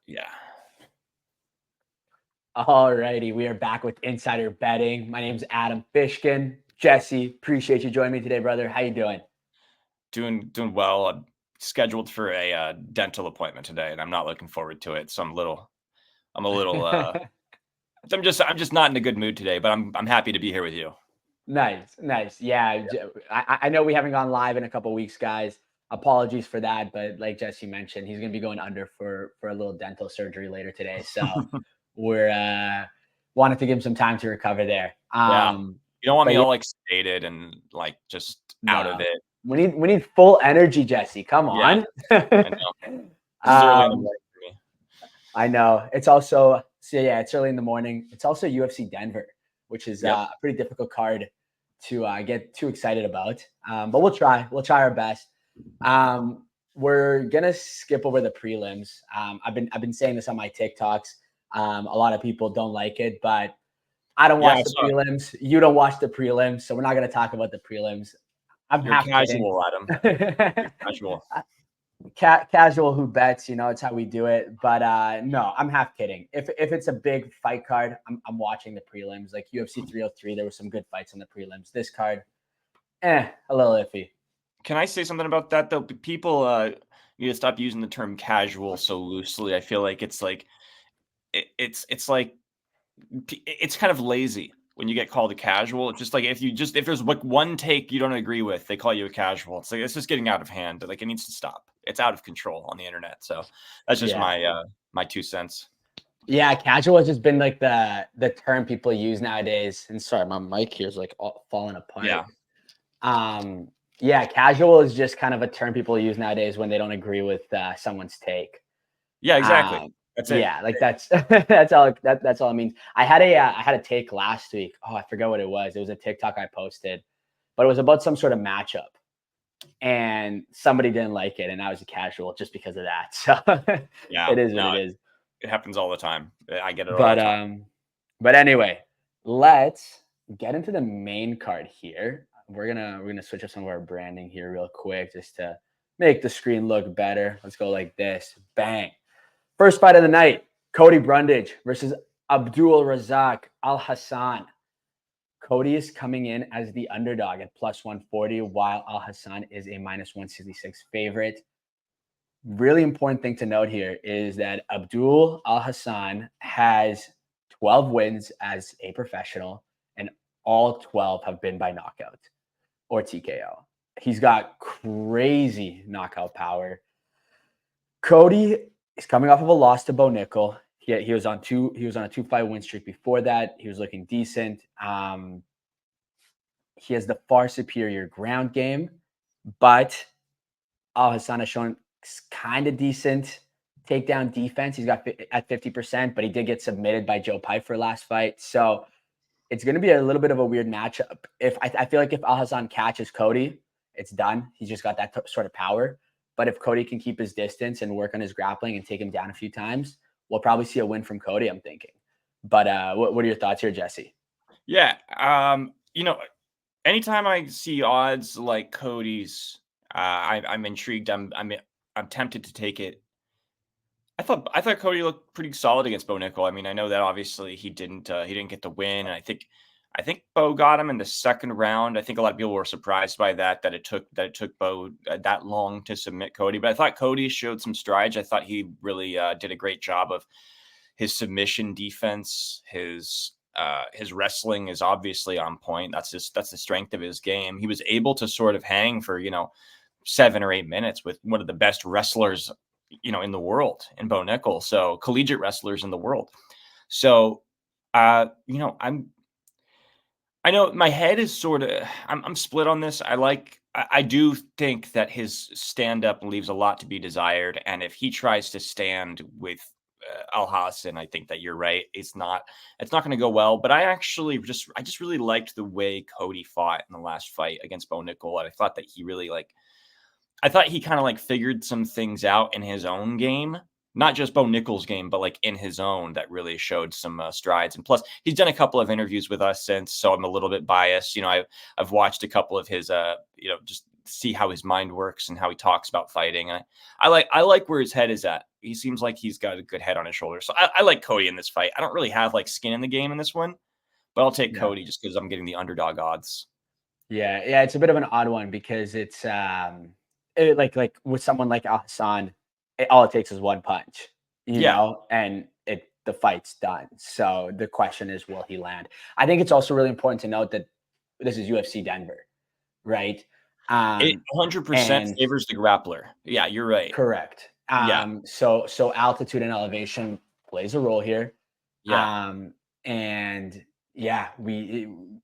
Yeah. All righty, we are back with Insider Betting. My name's Adam Fishkin. Jesse, appreciate you joining me today, brother. How you doing? Doing well. I'm scheduled for a dental appointment today, and I'm not looking forward to it. So I'm a little I'm just not in a good mood today, but I'm happy to be here with you. Nice. Yeah, I know we haven't gone live in a couple weeks, guys. Apologies for that, but like Jesse mentioned, he's gonna be going under for a little dental surgery later today. So we're wanted to give him some time to recover there. Yeah. You don't want But me yeah, all like sedated and like just out of no, it. we need full energy, Jesse. Come Yeah, on. I know. This is early in the um, morning for me. I know. It's also it's early in the morning. It's also UFC Denver, which is Yep. a pretty difficult card to get too excited about. But we'll try. We'll try our best. We're gonna skip over the prelims. I've been saying this on my TikToks. A lot of people don't like it, but I don't Yeah, watch I the saw it. prelims. You don't watch the prelims, so we're not gonna talk about the prelims. I'm You're half kidding. casual, Adam. You're casual. Casual who bets, it's how we do it. But no, I'm half kidding. If it's a big fight card, I'm watching the prelims. Like UFC 303, there were some good fights on the prelims. This card, a little iffy. Can I say something about that though? People need to stop using the term casual so loosely. I feel like it's like it's like it's kind of lazy when you get called a casual. It's just like if there's like one take you don't agree with, they call you a casual. It's like it's just getting out of hand. Like it needs to stop. It's out of control on the internet. So that's just Yeah. my 2 cents. Yeah, casual has just been like the term people use nowadays. And sorry, my mic here is like all falling apart. Yeah. Yeah, casual is just kind of a term people use nowadays when they don't agree with someone's take. Yeah, exactly. Um, That's it. yeah, like that's that's all it means. I had a take last week. Oh, I forgot what it was. It was a TikTok I posted, but it was about some sort of matchup, and somebody didn't like it, and I was a casual just because of that. So Yeah. it is what No, it is. it happens all the time. I get it all the But time. but anyway, let's get into the main card here. We're gonna switch up some of our branding here real quick just to make the screen look better. Let's go like this. Bang. First fight of the night, Cody Brundage versus Abdul Razak Al Hassan. Cody is coming in as the underdog at plus 140, while Al Hassan is a minus 166 favorite. Really important thing to note here is that Abdul Al Hassan has 12 wins as a professional, and all 12 have been by knockout or TKO. He's got crazy knockout power. Cody is coming off of a loss to Bo Nickel. He was on a 2-fight win streak before that. He was looking decent. He has the far superior ground game, but Al Hassan has shown kind of decent takedown defense. He's got at 50%, but he did get submitted by Joe Pyfer last fight. So it's going to be a little bit of a weird matchup. If I feel like if Al Hassan catches Cody, it's done. He's just got that sort of power. But if Cody can keep his distance and work on his grappling and take him down a few times, we'll probably see a win from Cody, I'm thinking. But what are your thoughts here, Jesse? Yeah. Anytime I see odds like Cody's, I'm intrigued. I'm tempted to take it. I thought Cody looked pretty solid against Bo Nickel. I mean, I know that obviously he didn't get the win, and I think Bo got him in the second round. I think a lot of people were surprised by that it took Bo that long to submit Cody. But I thought Cody showed some strides. I thought he really did a great job of his submission defense. His wrestling is obviously on point. That's the strength of his game. He was able to sort of hang for 7 or 8 minutes with one of the best wrestlers in the world in Bo Nickel. So collegiate wrestlers in the world. So I know my head is sort of I'm split on this. I do think that his stand-up leaves a lot to be desired, and if he tries to stand with Al Hassan, I think that you're right. It's not going to go well. But I just really liked the way Cody fought in the last fight against Bo Nickel, and I thought that he really kind of figured some things out in his own game. Not just Bo Nickel's game, but in his own, that really showed some strides. And plus, he's done a couple of interviews with us since, so I'm a little bit biased. I've watched a couple of his, just see how his mind works and how he talks about fighting. And I like where his head is at. He seems like he's got a good head on his shoulders. So I like Cody in this fight. I don't really have like skin in the game in this one, but I'll take Cody just because I'm getting the underdog odds. Yeah, it's a bit of an odd one because it's like with someone like Hassan, all it takes is one punch, and the fight's done. So the question is, will he land? I think it's also really important to note that this is UFC Denver, right? It 100% favors the grappler. Yeah, you're right. Correct. Yeah. So altitude and elevation plays a role here. Yeah. And yeah,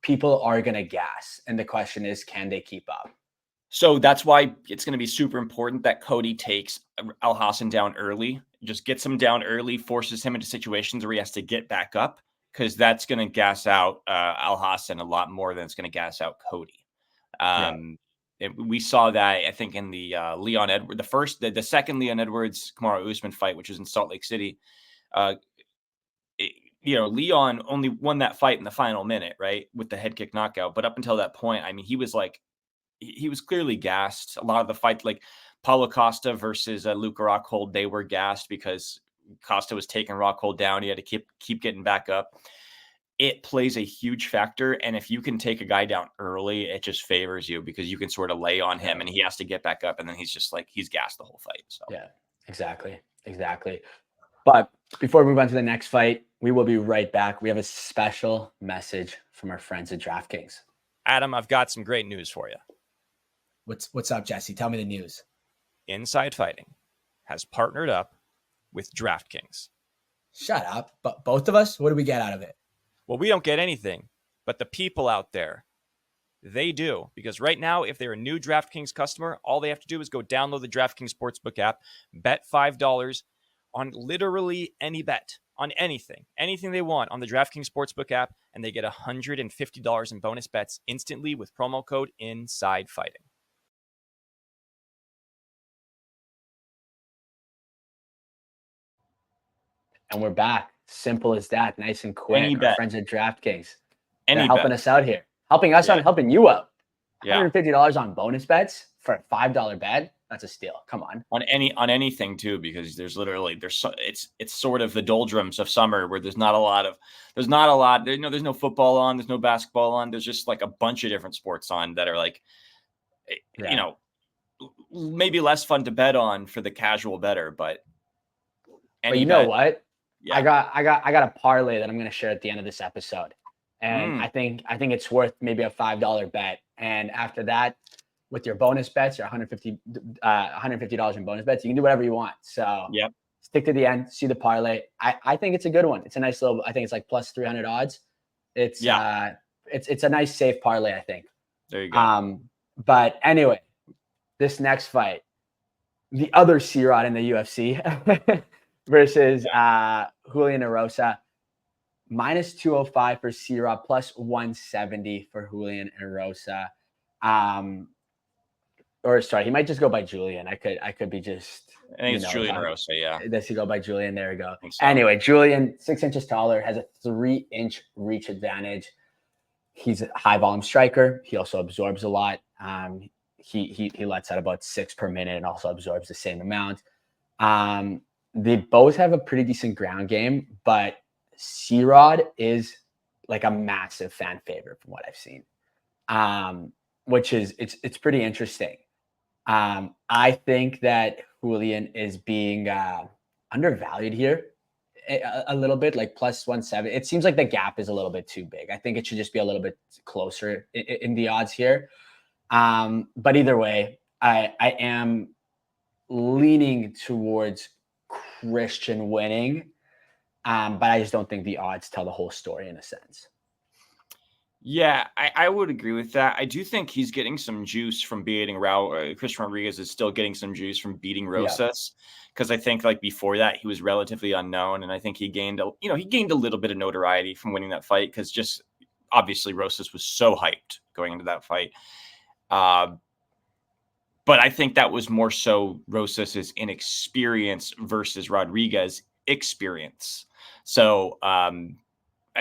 people are gonna gas, and the question is, can they keep up? So that's why it's going to be super important that Cody takes Alhassan down early, just gets him down early, forces him into situations where he has to get back up, because that's going to gas out Alhassan a lot more than it's going to gas out Cody. We saw that, I think, in the Leon Edwards, the second Leon Edwards Kamaru Usman fight, which was in Salt Lake City. Leon only won that fight in the final minute, right, with the head kick knockout. But up until that point, I mean, he was clearly gassed. A lot of the fight, like Paulo Costa versus Luke Rockhold, they were gassed because Costa was taking Rockhold down. He had to keep getting back up. It plays a huge factor, and if you can take a guy down early, it just favors you because you can sort of lay on him, and he has to get back up, and then he's just like he's gassed the whole fight. So yeah, exactly. But before we move on to the next fight, we will be right back. We have a special message from our friends at DraftKings. Adam, I've got some great news for you. What's up, Jesse? Tell me the news. Inside Fighting has partnered up with DraftKings. Shut up. But both of us, what do we get out of it? Well, we don't get anything, but the people out there, they do. Because right now, if they're a new DraftKings customer, all they have to do is go download the DraftKings Sportsbook app, bet $5 on literally any bet, on anything they want on the DraftKings Sportsbook app, and they get $150 in bonus bets instantly with promo code Inside Fighting. And we're back. Simple as that. Nice and quick. Our friends at DraftKings. They're helping us out here. Helping us out and helping you out. $150 on bonus bets for a $5 bet. That's a steal. Come on. On anything too, because it's sort of the doldrums of summer where there's not a lot. There's no football on, there's no basketball on. There's just like a bunch of different sports on that are like, maybe less fun to bet on for the casual bettor, but you know what? Yeah. I got a parlay that I'm going to share at the end of this episode. And I think it's worth maybe a $5 bet. And after that, with your bonus bets, your $150 in bonus bets, you can do whatever you want. So stick to the end, see the parlay. I think it's a good one. It's a nice little, I think it's like plus 300 odds. It's a nice safe parlay, I think. There you go. But anyway, this next fight, the other C-Rod in the UFC versus Julian Erosa, minus 205 for C-Rod, plus 170 for Julian Erosa. Or sorry, he might just go by Julian. I could be just. I think it's Julian Erosa, yeah. Does he go by Julian? There we go. So. Anyway, Julian, 6 inches taller, has a 3-inch reach advantage. He's a high volume striker. He also absorbs a lot. He lets out about 6 per minute and also absorbs the same amount. They both have a pretty decent ground game, but C-Rod is like a massive fan favorite from what I've seen. Which is it's pretty interesting. I think that Julian is being undervalued here a little bit, like plus 170. It seems like the gap is a little bit too big. I think it should just be a little bit closer in the odds here. But either way, I am leaning towards Christian winning. But I just don't think the odds tell the whole story in a sense. Yeah, I would agree with that. I do think he's getting some juice from beating Rowe. Christian Rodriguez is still getting some juice from beating Rosas, because I think like before that he was relatively unknown, and I think he gained a little bit of notoriety from winning that fight because just obviously Rosas was so hyped going into that fight. But I think that was more so Rosas's inexperience versus Rodriguez experience. So, and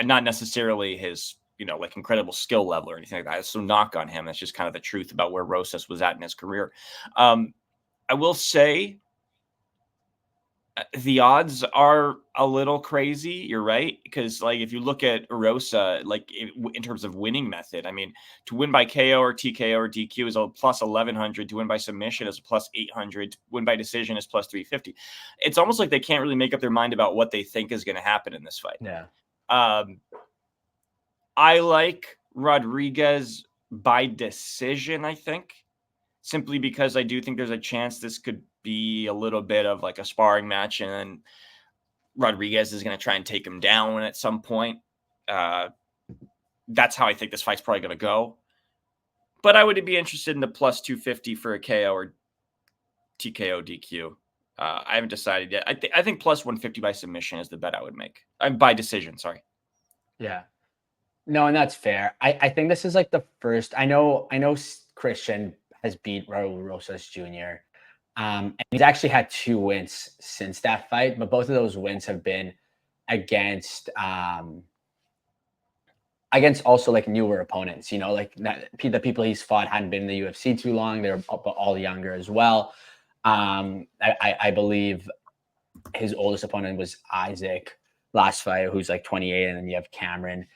not necessarily his like incredible skill level or anything like that. It's no knock on him. That's just kind of the truth about where Rosas was at in his career. I will say the odds are a little crazy. You're right. Because like, if you look at Rosa, like in terms of winning method, I mean, to win by KO or TKO or DQ is a plus 1100. To win by submission is a plus 800. To win by decision is plus 350. It's almost like they can't really make up their mind about what they think is going to happen in this fight. Yeah. I like Rodriguez by decision, I think, simply because I do think there's a chance this could be a little bit of like a sparring match, and then Rodriguez is going to try and take him down at some point. That's how I think this fight's probably going to go. But I would be interested in the plus 250 for a KO or TKO DQ. I haven't decided yet. I think plus 150 by submission is the bet I would make. By decision, sorry. Yeah. No, and that's fair. I think this is like the first. I know Christian has beat Raul Rosas Jr. And he's actually had 2 wins since that fight, but both of those wins have been against also like newer opponents. Like the people he's fought hadn't been in the UFC too long. They're all younger as well. I believe his oldest opponent was Isaac last fight, who's like 28, and then you have Cameron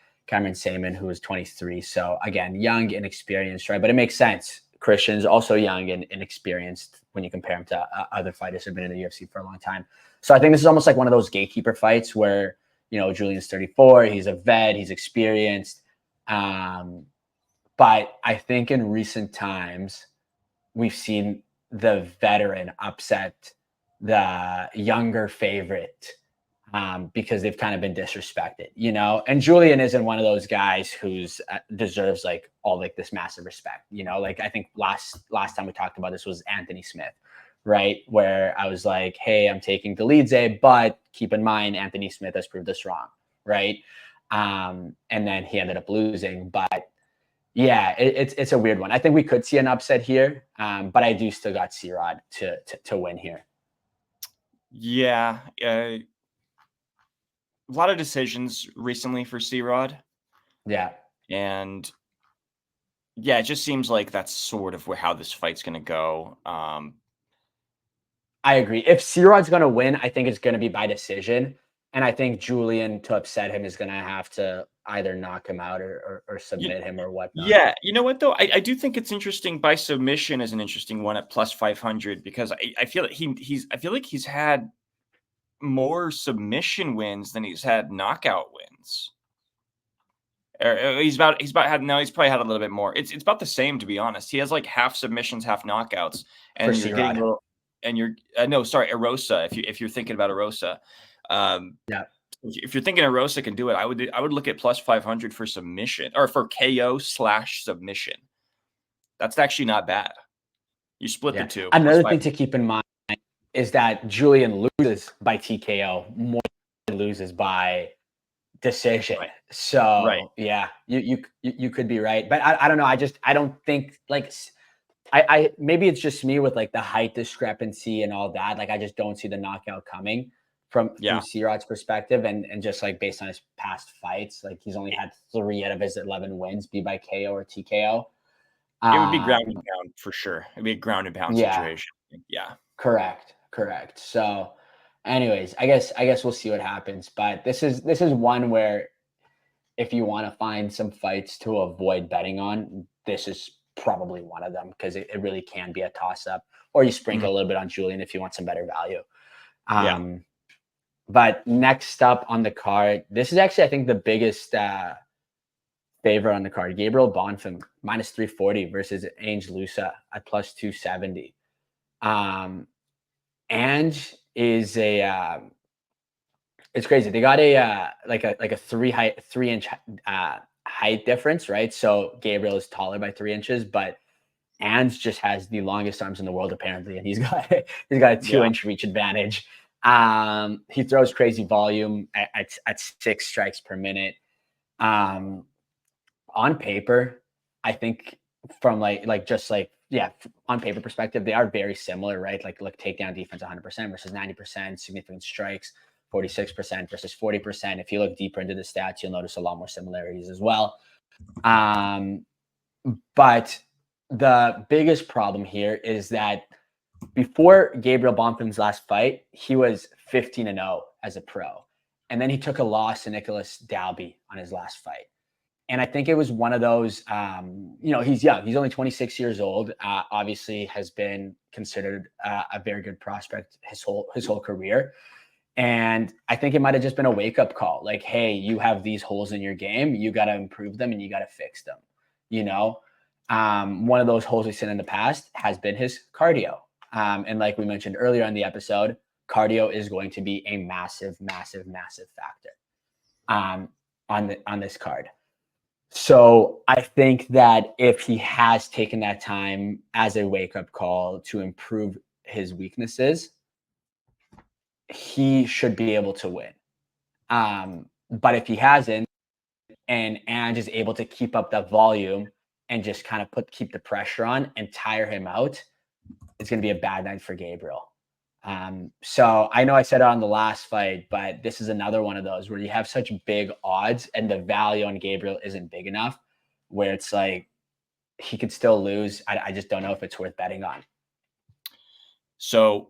Saman, who is 23. So again, young, inexperienced, right? But it makes sense. Christian's also young and inexperienced when you compare him to other fighters who've been in the UFC for a long time. So I think this is almost like one of those gatekeeper fights where, Julian's 34, he's a vet, he's experienced. But I think in recent times, we've seen the veteran upset the younger favorite because they've kind of been disrespected, and Julian isn't one of those guys who's deserves like all like this massive respect, like I think last time we talked about this was Anthony Smith, right? Where I was like, hey, I'm taking Dolidze, but keep in mind, Anthony Smith has proved us wrong, right? And then he ended up losing, but yeah, it's a weird one. I think we could see an upset here, but I do still got C-Rod to win here. Yeah. A lot of decisions recently for C-Rod. Yeah. And yeah, it just seems like that's sort of how this fight's going to go. I agree. If C-Rod's going to win, I think it's going to be by decision. And I think Julian, to upset him, is going to have to either knock him out or submit him or whatnot. Yeah. You know what, though? I do think it's interesting. By submission is an interesting one at plus 500 because I feel like he's had more submission wins than he's had knockout wins. He's probably had a little bit more. It's about the same, to be honest. He has like half submissions, half knockouts, and you're getting a little. And you're Erosa. If you're thinking about Erosa, yeah. If you're thinking Erosa can do it, I would look at plus 500 for submission or for KO/submission. That's actually not bad. You split the two. Another thing to keep in mind is that Julian loses by TKO more than he loses by decision. Right. So right. Yeah, you could be right, but I don't know. I don't think like I maybe it's just me with like the height discrepancy and all that. Like I just don't see the knockout coming from C-Rod's perspective, and just like based on his past fights, like he's only had 3 out of his 11 wins be by KO or TKO. It would be ground and pound for sure. It'd be a ground and pound situation. Yeah. Correct. So anyways, I guess we'll see what happens. But this is one where if you want to find some fights to avoid betting on, this is probably one of them because it really can be a toss-up. Or you sprinkle a little bit on Julian if you want some better value. But next up on the card, this is actually, I think, the biggest favorite on the card. Gabriel Bonfim, minus 340 versus Ange Lusa at plus 270. Ange is it's crazy. They got a 3-inch height difference, right? So Gabriel is taller by 3 inches, but Ange just has the longest arms in the world apparently, and he's got a 2-inch reach advantage. He throws crazy volume at 6 strikes per minute. On paper, I think from on paper perspective, they are very similar, right? Like takedown defense 100% versus 90%, significant strikes 46% versus 40%. If you look deeper into the stats, you'll notice a lot more similarities as well. But the biggest problem here is that before Gabriel Bonfin's last fight, he was 15-0 as a pro. And then he took a loss to Nicholas Dalby on his last fight. And I think it was one of those, he's young. He's only 26 years old. Obviously has been considered a very good prospect his whole career. And I think it might have just been a wake-up call. Like, hey, you have these holes in your game. You got to improve them and you got to fix them. One of those holes we've seen in the past has been his cardio. And like we mentioned earlier on the episode, cardio is going to be a massive, massive, massive factor on this card. So I think that if he has taken that time as a wake-up call to improve his weaknesses, he should be able to win. But if he hasn't, and Ange is able to keep up the volume and just kind of keep the pressure on and tire him out, it's going to be a bad night for Gabriel. So I know I said it on the last fight, but this is another one of those where you have such big odds and the value on Gabriel isn't big enough, where it's like he could still lose. I just don't know if it's worth betting on. So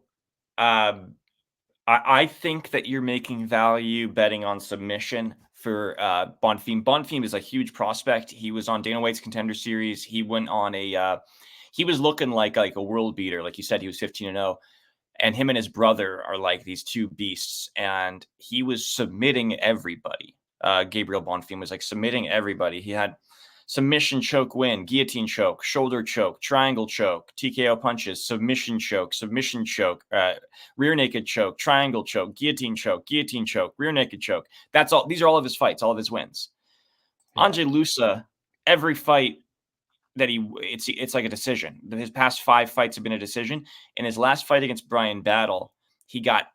I think that you're making value betting on submission for Bonfim. Bonfim is a huge prospect. He was on Dana White's Contender Series. He went on he was looking like a world beater. Like you said, he was 15-0. And him and his brother are like these two beasts. And he was submitting everybody. Gabriel Bonfim was like submitting everybody. He had submission choke win, guillotine choke, shoulder choke, triangle choke, TKO punches, submission choke, rear naked choke, triangle choke, guillotine choke, rear naked choke. That's all. These are all of his fights, all of his wins. Yeah. Andre Lusa, every fight that it's like a decision. His past 5 fights have been a decision. In his last fight against Brian Battle, he got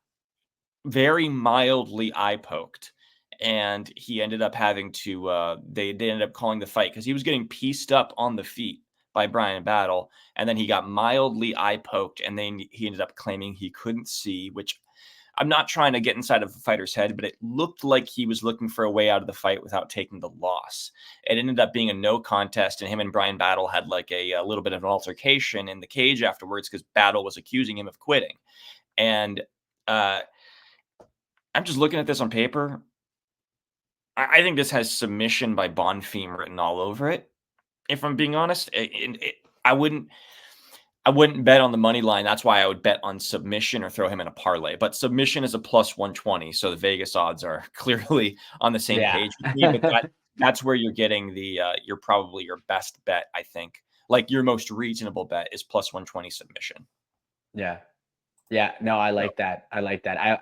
very mildly eye poked. And he ended up having to, they ended up calling the fight because he was getting pieced up on the feet by Brian Battle. And then he got mildly eye poked. And then he ended up claiming he couldn't see, which I'm not trying to get inside of the fighter's head, but it looked like he was looking for a way out of the fight without taking the loss. It ended up being a no contest. And him and Brian Battle had like a little bit of an altercation in the cage afterwards because Battle was accusing him of quitting. And I'm just looking at this on paper. I think this has submission by Bonfim written all over it. If I'm being honest, I wouldn't bet on the money line. That's why I would bet on submission or throw him in a parlay. But submission is a plus 120, so the Vegas odds are clearly on the same page with me. But that's where you're getting you're probably your best bet. I think like your most reasonable bet is plus 120 submission. Yeah. No, I like that. I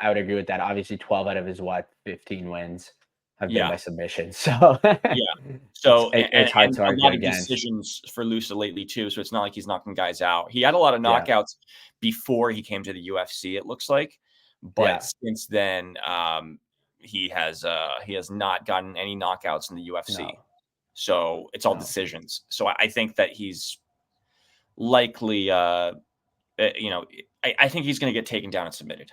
would agree with that. Obviously, 12 out of his 15 wins have been by submission. So so it's hard to argue a lot against. Of decisions for Lusa lately too. So it's not like he's knocking guys out. He had a lot of knockouts before he came to the UFC. It looks like, but since then, he has not gotten any knockouts in the UFC. No. So it's all decisions. So I think that he's likely, I think he's going to get taken down and submitted.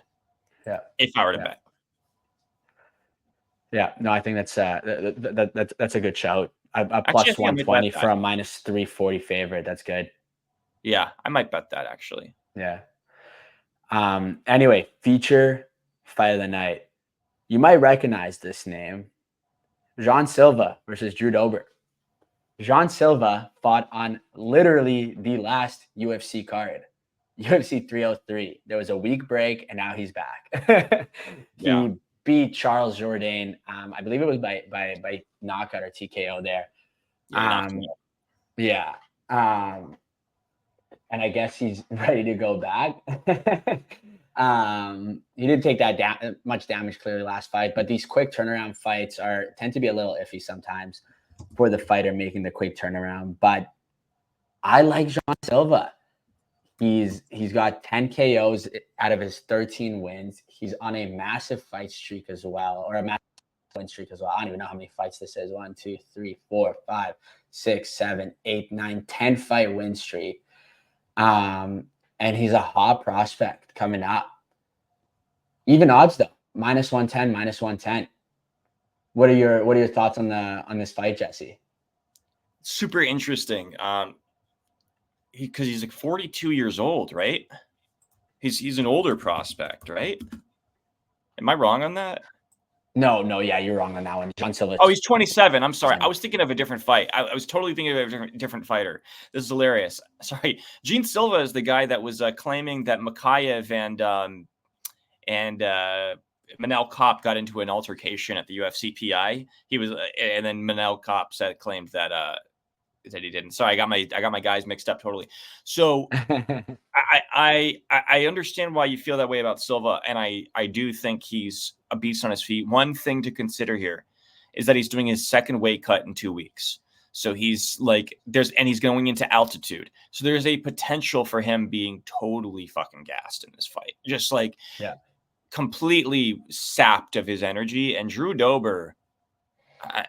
Yeah, if I were to bet. Yeah, no, I think that's a good shout. A plus 120 for a minus 340 favorite. That's good. Yeah, I might bet that actually. Yeah. Anyway, feature fight of the night. You might recognize this name. Jean Silva versus Drew Dober. Jean Silva fought on literally the last UFC card, UFC 303. There was a week break, and now he's back. He beat Charles Jourdain. I believe it was by knockout or TKO there. And I guess he's ready to go back. He didn't take that much damage clearly last fight, but these quick turnaround fights tend to be a little iffy sometimes for the fighter making the quick turnaround. But I like Jean Silva. He's got 10 KOs out of his 13 wins. He's on a massive fight streak as well, or a massive win streak as well. I don't even know how many fights this is. 1, 2, 3, 4, 5, 6, 7, 8, 9, 10 fight win streak. And he's a hot prospect coming up. Even odds though. minus 110, minus 110. What are your thoughts on this fight, Jesse? Super interesting. Because he's like 42 years old, right? He's an older prospect, right? Am I wrong on that? No, yeah, you're wrong on that one. John Silva. Oh, he's 27. I'm sorry. I was thinking of a different fight. I was totally thinking of a different fighter. This is hilarious. Sorry. Gene Silva is the guy that was claiming that Makayev and Manel Kopp got into an altercation at the UFC PI. He was, and then Manel Kopp claimed that he didn't. Sorry, I got my guys mixed up totally. So I understand why you feel that way about Silva, and I do think he's a beast on his feet. One thing to consider here is that he's doing his second weight cut in 2 weeks. So he's he's going into altitude. So there's a potential for him being totally fucking gassed in this fight. Just completely sapped of his energy. And Drew Dober,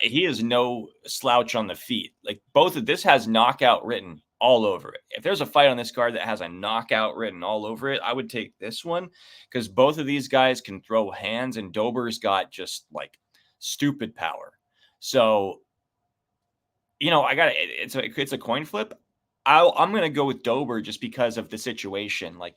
he is no slouch on the feet. Like both of this has knockout written all over it. If there's a fight on this card that has a knockout written all over it, I would take this one because both of these guys can throw hands and Dober's got just like stupid power. So, it's a coin flip. I'm going to go with Dober just because of the situation. Like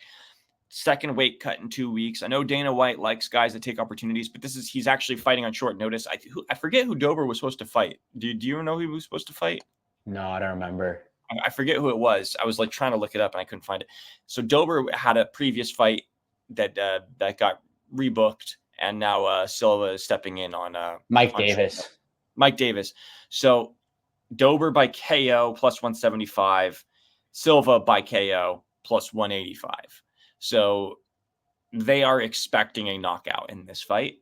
second weight cut in 2 weeks. I know Dana White likes guys that take opportunities, but he's actually fighting on short notice. I forget who Dober was supposed to fight. Do you know who he was supposed to fight? No, I don't remember. I forget who it was. I was like trying to look it up and I couldn't find it. So Dober had a previous fight that got rebooked, and now Silva is stepping in on Mike Davis. Mike Davis. So Dober by KO plus 175, Silva by KO plus 185. So they are expecting a knockout in this fight.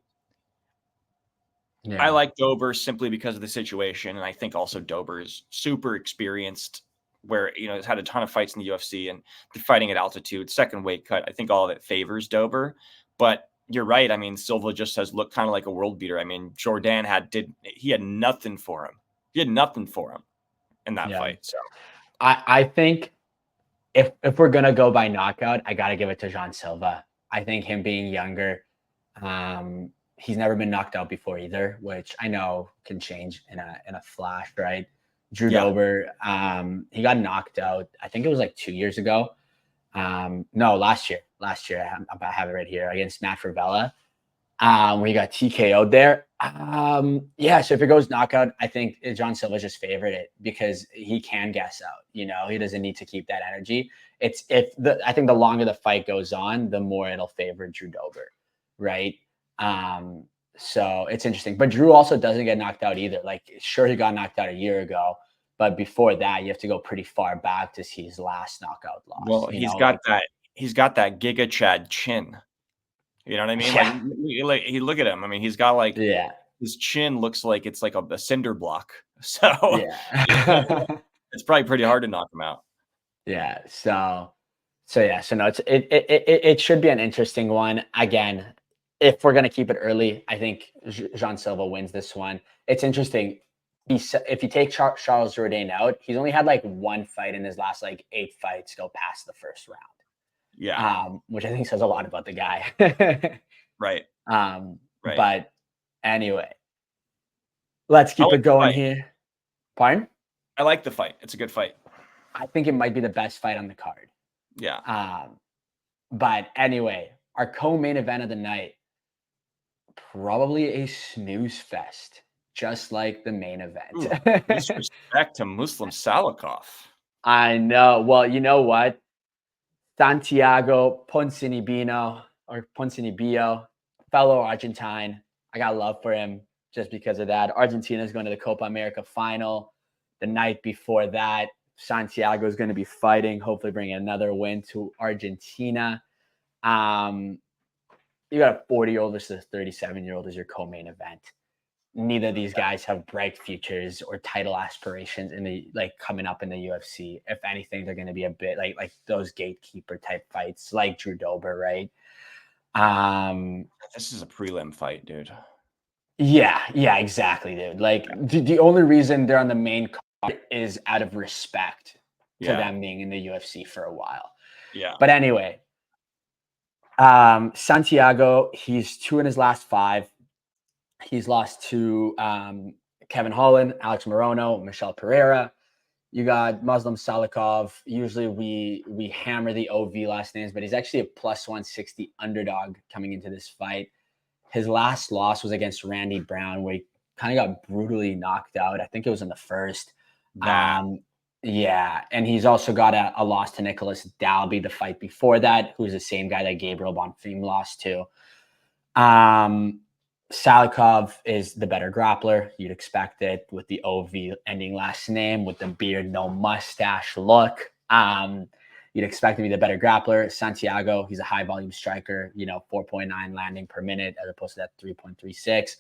Yeah. I like Dober simply because of the situation. And I think also Dober is super experienced where, has had a ton of fights in the UFC and fighting at altitude, second weight cut. I think all of it favors Dober, but you're right. I mean, Silva just has looked kind of like a world beater. I mean, Jordan had nothing for him. He had nothing for him in that fight. So I think if we're going to go by knockout, I got to give it to Jean Silva. I think him being younger, he's never been knocked out before either, which I know can change in a flash, right? Drew Dober, he got knocked out. I think it was like 2 years ago. No, last year. I have it right here against Matt Favela, where he got TKO'd there. So if it goes knockout, I think John Silva just favored it because he can gas out. He doesn't need to keep that energy. I think the longer the fight goes on, the more it'll favor Drew Dober, right? So it's interesting. But Drew also doesn't get knocked out either. Like, sure, he got knocked out a year ago, but before that, you have to go pretty far back to see his last knockout loss. Well, he's got that Giga Chad chin. You know what I mean? Yeah. Like look at him. I mean, he's got his chin looks like it's like a cinder block. So it's probably pretty hard to knock him out. Yeah. So no, it should be an interesting one. Again, if we're gonna keep it early, I think Jean Silva wins this one. It's interesting. If you take Charles Jourdain out, he's only had like one fight in his last 8 fights go past the first round. Yeah. Which I think says a lot about the guy. Right. Right. But anyway, let's keep it going here. Pardon? I like the fight. It's a good fight. I think it might be the best fight on the card. Yeah. But anyway, our co-main event of the night, probably a snooze fest, just like the main event. Disrespect to Muslim Salikov. I know. Well, you know what? Santiago Ponzinibbio, fellow Argentine. I got love for him just because of that. Argentina is going to the Copa America final. The night before that, Santiago is going to be fighting, hopefully bringing another win to Argentina. You got a 40-year-old versus a 37-year-old as your co-main event. Neither of these guys have bright futures or title aspirations in the coming up in the UFC. If anything, they're going to be a bit like those gatekeeper type fights, like Drew Dober, right? This is a prelim fight, dude. Yeah, exactly, dude. Like the only reason they're on the main card is out of respect to them being in the UFC for a while. Yeah. But anyway, Santiago, he's 2 in his last 5. He's lost to Kevin Holland, Alex Morono, Michelle Pereira. You got Muslim Salikov. Usually we hammer the OV last names, but he's actually a plus 160 underdog coming into this fight. His last loss was against Randy Brown, where he kind of got brutally knocked out. I think it was in the first. Yeah, and he's also got a loss to Nicholas Dalby the fight before that, who's the same guy that Gabriel Bonfim lost to. Salikov is the better grappler. You'd expect it with the OV ending last name, with the beard, no mustache look. You'd expect him to be the better grappler. Santiago, he's a high volume striker, 4.9 landing per minute as opposed to that 3.36.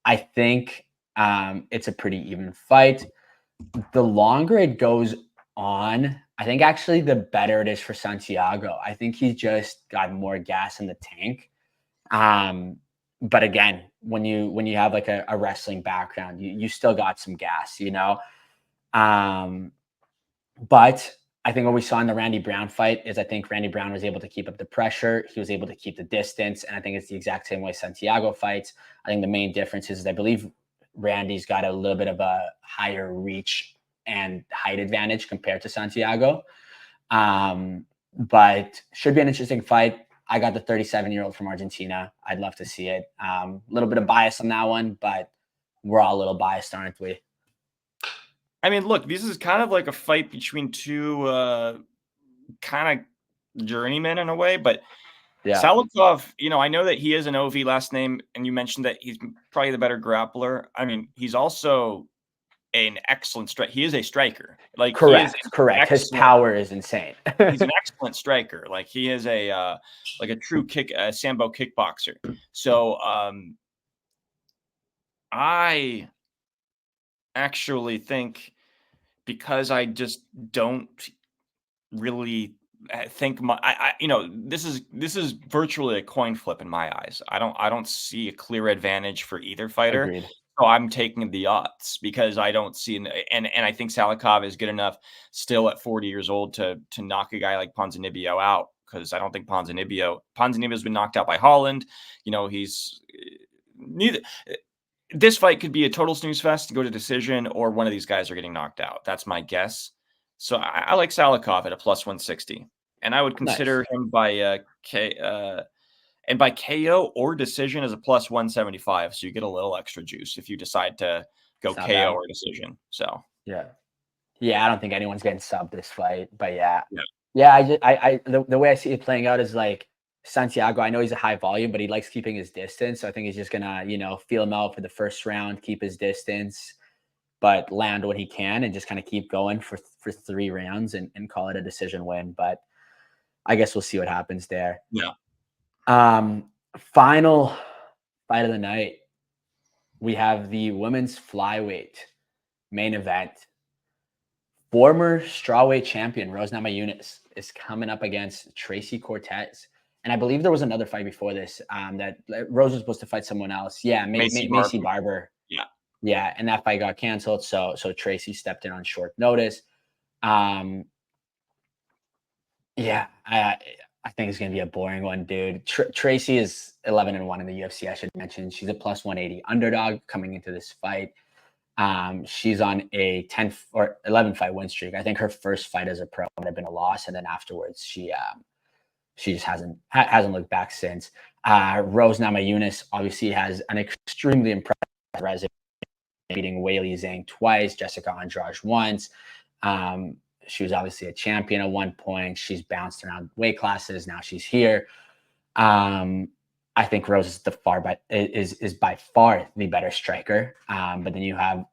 I think it's a pretty even fight. The longer it goes on, I think actually the better it is for Santiago. I think he's just got more gas in the tank. But again, when you have like a wrestling background, you still got some gas, But I think what we saw in the Randy Brown fight is I think Randy Brown was able to keep up the pressure. He was able to keep the distance. And I think it's the exact same way Santiago fights. I think the main difference is I believe Randy's got a little bit of a higher reach and height advantage compared to Santiago. But should be an interesting fight. I got the 37-year-old from Argentina. I'd love to see it. A little bit of bias on that one, but we're all a little biased, aren't we? I mean, look, this is kind of like a fight between two kind of journeymen in a way, but Yeah, Salikov, I know that he is an OV last name, and you mentioned that he's probably the better grappler. I mean, he's also an excellent striker. He is a striker. Like correct. His excellent, power is insane. he's an excellent striker. Like he is a true sambo kickboxer. So I actually think, because I just don't really think this is virtually a coin flip in my eyes. I don't see a clear advantage for either fighter. Agreed. So I'm taking the odds because I don't see and I think Salikov is good enough still at 40 years old to knock a guy like Ponzinibbio out, because I don't think Ponzinibbio's been knocked out by Holland. He's neither. This fight could be a total snooze fest and go to decision, or one of these guys are getting knocked out. That's my guess. So I like Salikov at a plus 160, and I would consider him by by KO or decision as a plus 175. So you get a little extra juice if you decide to go KO or decision. So yeah, I don't think anyone's getting subbed this fight, but yeah. The way I see it playing out is like Santiago. I know he's a high volume, but he likes keeping his distance. So I think he's just gonna, feel him out for the first round, keep his distance, but land what he can and just kind of keep going for 3 rounds and call it a decision win. But I guess we'll see what happens there. Yeah. Final fight of the night. We have the women's flyweight main event. Former strawweight champion Rose Namajunas is coming up against Tracy Cortez. And I believe there was another fight before this that Rose was supposed to fight someone else. Yeah, Macy Barber. Yeah, and that fight got canceled. So Tracy stepped in on short notice. I think it's going to be a boring one, dude. Tracy is 11-1 in the UFC, I should mention. She's a plus 180 underdog coming into this fight. She's on a 10 or 11 fight win streak. I think her first fight as a pro would have been a loss, and then afterwards she just hasn't looked back since. Rose Namajunas obviously has an extremely impressive resume, beating Weili Zhang twice, Jessica Andrade once. She was obviously a champion at one point. She's bounced around weight classes. Now she's here. I think Rose is by far the better striker. But then you have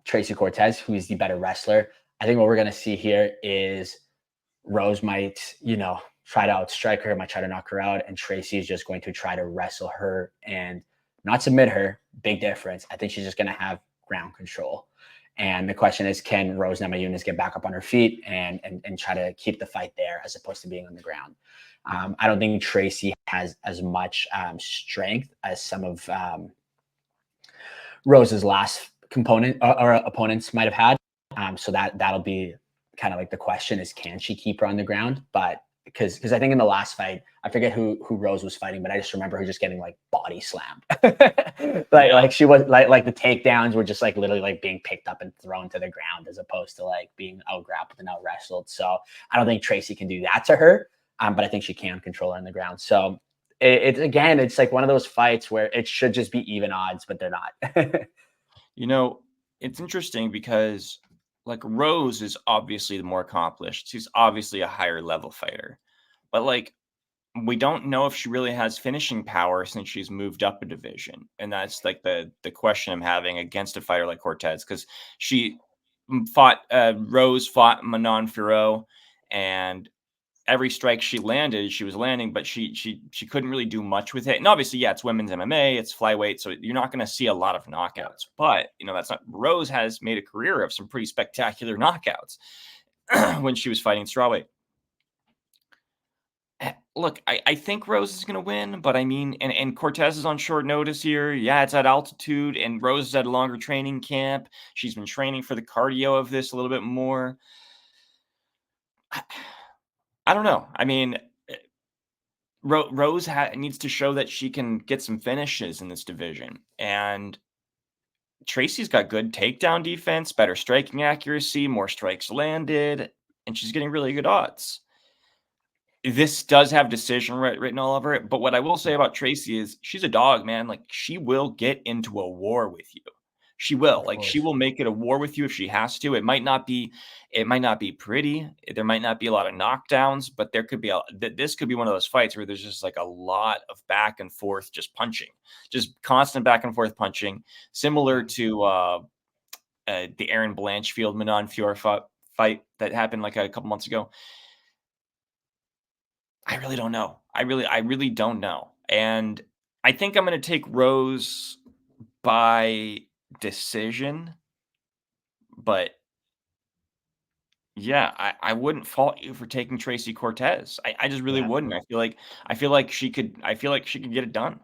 Tracy Cortez, who is the better wrestler. I think what we're going to see here is Rose might, try to outstrike her, might try to knock her out, and Tracy is just going to try to wrestle her and not submit her. Big difference. I think she's just going to have ground control. And the question is, can Rose Namajunas get back up on her feet and try to keep the fight there as opposed to being on the ground? I don't think Tracy has as much strength as some of Rose's last opponents might have had. So that'll be kind of like the question is, can she keep her on the ground? But because I think in the last fight, I forget who Rose was fighting, but I just remember her just getting like body slammed. Like she was like the takedowns were just like literally like being picked up and thrown to the ground as opposed to like being out grappled and out wrestled. So I don't think Tracy can do that to her. But I think she can control her on the ground. So it's again, it's like one of those fights where it should just be even odds, but they're not. You know, it's interesting because like Rose is obviously the more accomplished. She's obviously a higher level fighter. But like we don't know if she really has finishing power since she's moved up a division. And that's like the question I'm having against a fighter like Cortez, because she fought Rose fought Manon Fiorot, and every strike she landed, she was landing, but she couldn't really do much with it. And obviously, yeah, it's women's MMA, it's flyweight, so you're not going to see a lot of knockouts. But you know, that's not Rose has made a career of some pretty spectacular knockouts when she was fighting strawweight. Look, I think Rose is going to win, but I mean, and Cortez is on short notice here. Yeah, it's at altitude, and Rose is at a longer training camp. She's been training for the cardio of this a little bit more. I don't know. I mean, Rose needs to show that she can get some finishes in this division. And Tracy's got good takedown defense, better striking accuracy, more strikes landed, and she's getting really good odds. This does have decision written all over it. But what I will say about Tracy is she's a dog, man. Like she will get into a war with you. She will. Like she will make it a war with you if she has to. It might not be pretty. There might not be a lot of knockdowns, but there could be this could be one of those fights where there's just like a lot of back and forth, just punching, just constant back and forth punching, similar to the Aaron Blanchfield Manon Fiorot fight that happened like a couple months ago. I really don't know. I really don't know. And I think I'm going to take Rose by decision, but yeah, I wouldn't fault you for taking Tracy Cortez. I just really wouldn't. I feel like she could get it done,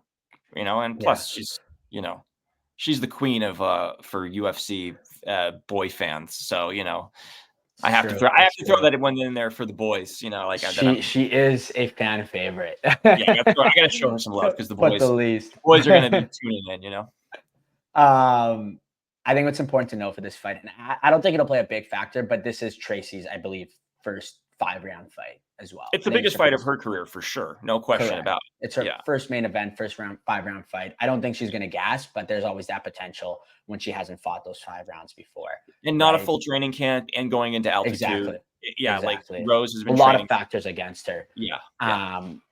you know, and plus she's, you know, she's the queen of for UFC boy fans. So, you know, I have to throw that one in there for the boys, you know, like she is a fan favorite. Yeah, I gotta show her some love because the boys are gonna be tuning in, you know. I think what's important to know for this fight, and I don't think it'll play a big factor, but this is Tracy's, I believe, first 5-round fight as well. It's the biggest fight of her career for sure, no question about it. It's her first main event, first 5-round fight. I don't think she's going to gas, but there's always that potential when she hasn't fought those 5 rounds before. And not a full training camp and going into altitude. Exactly. Yeah, like Rose has been a lot of factors against her. Yeah.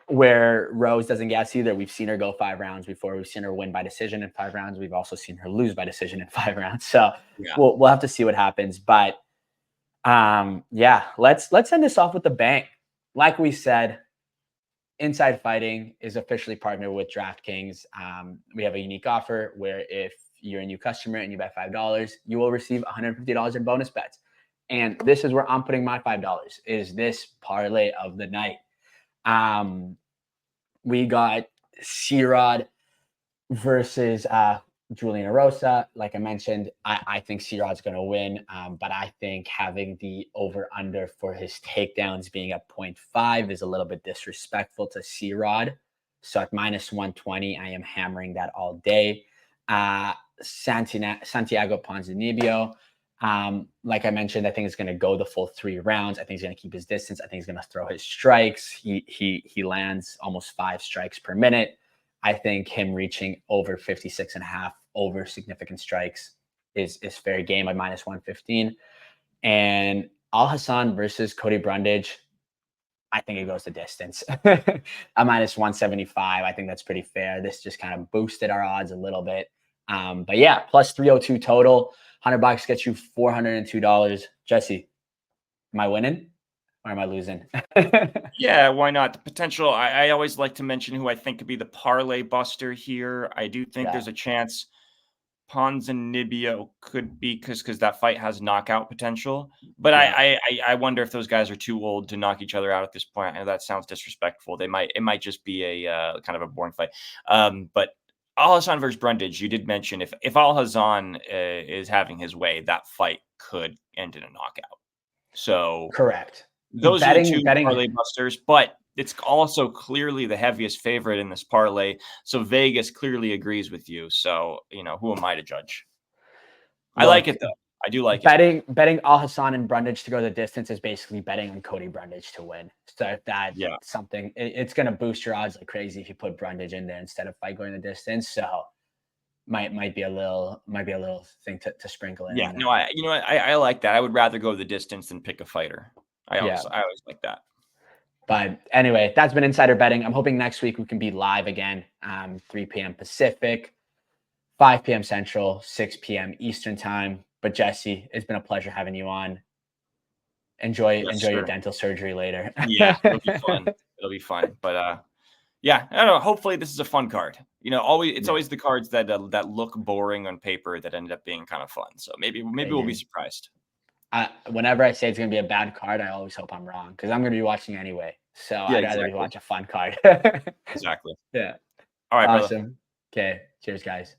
Where Rose doesn't gas either. We've seen her go 5 rounds before. We've seen her win by decision in 5 rounds. We've also seen her lose by decision in 5 rounds. So we'll have to see what happens. But let's end this off with the bang. Like we said, Inside Fighting is officially partnered with DraftKings. We have a unique offer where if you're a new customer and you bet $5, you will receive $150 in bonus bets. And this is where I'm putting my $5, is this parlay of the night. We got C-Rod versus Julian Rosa. Like I mentioned, I think C-Rod's going to win, but I think having the over-under for his takedowns being at 0.5 is a little bit disrespectful to C-Rod. So at -120, I am hammering that all day. Santiago Ponzinibbio. Like I mentioned, I think he's going to go the full 3 rounds. I think he's going to keep his distance. I think he's going to throw his strikes. He lands almost 5 strikes per minute. I think him reaching over 56.5 over significant strikes is fair game at -115. And Al Hassan versus Cody Brundage, I think it goes the distance. At -175, I think that's pretty fair. This just kind of boosted our odds a little bit. But yeah, plus 302 total. $100 gets you $402. Jesse, am I winning or am I losing? Yeah, why not? The potential. I always like to mention who I think could be the parlay buster here. I do think there's a chance Ponzinibbio could be because that fight has knockout potential. But I wonder if those guys are too old to knock each other out at this point. I know that sounds disrespectful. It might just be a kind of a boring fight. But Al Hassan versus Brundage, you did mention if Al Hassan is having his way, that fight could end in a knockout. So correct. Those are the two betting. parlay busters, but it's also clearly the heaviest favorite in this parlay. So Vegas clearly agrees with you. So, who am I to judge? I like it though. I do like it. Betting Al Hassan and Brundage to go the distance is basically betting on Cody Brundage to win. So if that's something, it's going to boost your odds like crazy if you put Brundage in there instead of Fight going the distance. So might be a little thing to sprinkle in. Yeah, no, I like that. I would rather go the distance than pick a fighter. I always like that. But anyway, that's been insider betting. I'm hoping next week we can be live again, 3 p.m. Pacific, 5 p.m. Central, 6 p.m. Eastern time. But Jesse, it's been a pleasure having you on. Enjoy your dental surgery later. Yeah, it'll be fun. It'll be fun. But yeah, I don't know. Hopefully this is a fun card. Always the cards that look boring on paper that end up being kind of fun. So maybe we'll be surprised. Whenever I say it's going to be a bad card, I always hope I'm wrong because I'm going to be watching anyway. So I'd rather watch a fun card. Exactly. Yeah. All right, awesome. brother. Okay. Cheers, guys.